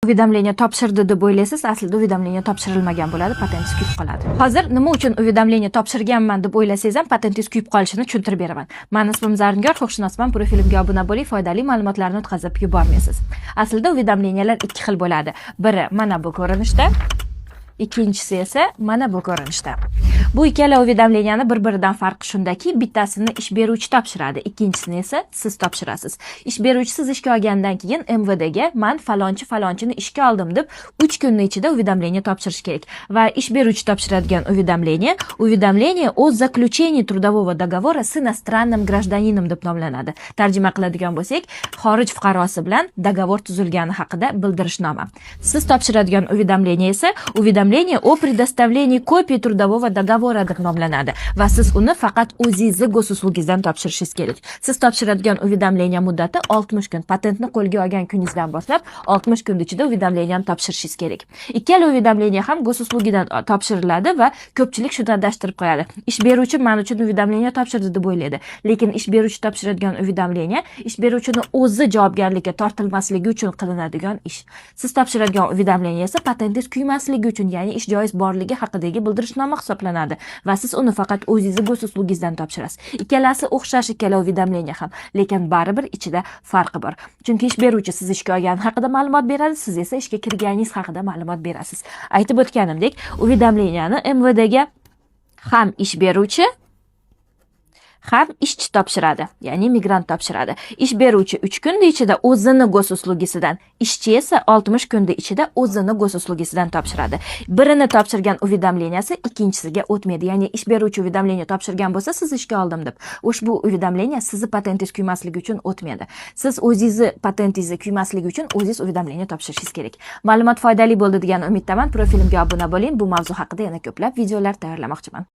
Уведомление topshirdi deb o'ylaysiz, aslida уведомление topshirilmagan bo'ladi, patentingiz kuyib qoladi. Hozir nima uchun уведомление topshirganman deb o'ylasangiz ham patentingiz kuyib qolishini tushuntirib beraman. Meni ismim Zarnigor, huquqshunosman, profilimga obuna bo'ling, foydali ma'lumotlarni o'tkazib yubormaysiz. Aslida уведомлениялар ikki xil bo'ladi. Biri mana bu ko'rinishda, ikkinchisi esa mana bu ko'rinishda. Bu ikkala уведомленияni bir-biridan farqi shundaki, bittasini ish beruvchi topshiradi, ikkinchisini esa siz topshirasiz. Ish beruvchi siz ishga olgandan keyin MVDga "Men falonchini ishga oldim" deb 3 kunning ichida уведомление topshirish kerak. Va ish beruvchi topshiradigan уведомление о заключении трудового договора с иностранным гражданином deb nomlanadi. Tarjima qiladigan bo'lsak, xorij fuqarosi bilan dogovor tuzilgani haqida bildirishnoma. Siz topshiradigan уведомление esa уведомление о предоставлении копии трудового договора deb nomlanadi va siz uni faqat o'zingizni go'suslugingizdan topshirishingiz kerak. Siz topshiradigan уведомление muddati 60 kun. Patentni qo'lga olgan kuningizdan boshlab 60 kun ichida уведомлениeni topshirishingiz kerak. Ikkala уведомление ham go'suslugidan topshiriladi va ko'pchilik shuni adashtirib qo'yadi. Ish beruvchi men uchun уведомление topshirdi deb o'ylaydi. Lekin ish beruvchi topshiradigan уведомление ish beruvchini o'zi javobgarlikka tortilmasligi uchun qilinadigan ish. Siz topshiradigan уведомление esa patentingiz kuymasligi uchun, ya'ni ish joiz borligi haqidagi bildirishnoma hisoblanadi va siz uni faqat o'zingizni go'suslugingizdan topshirasiz. Ikkalasi o'xshash ikkala уведомление ham, lekin baribir ichida farqi bor. Chunki ish beruvchi siz ishga olgani haqida ma'lumot beradi, siz esa ishga kirganingiz haqida ma'lumot berasiz. Aytib o'tganimdek, уведомлениeni MVDga ham ish beruvchi ham ishchi topshiradi, ya'ni migrant topshiradi. Ish beruvchi 3 kun ichida o'zini go'suslugisidan, ishchi esa 60 kun ichida o'zini go'suslugisidan topshiradi. Birini topshirgan уведомленияsi ikkinchisiga o'tmaydi. Ya'ni ish beruvchi уведомление topshirgan bo'lsa, siz ishga oldim deb, ushbu уведомление sizni patentingiz kuymasligi uchun o'tmaydi. Siz o'zingizni patentingizni kuymasligi uchun o'zingiz уведомление topshirishingiz kerak. Ma'lumot foydali bo'ldi degan umiddaman. Profilimga obuna bo'ling. Bu mavzu haqida yana ko'plab videolar tayyorlamoqchiman.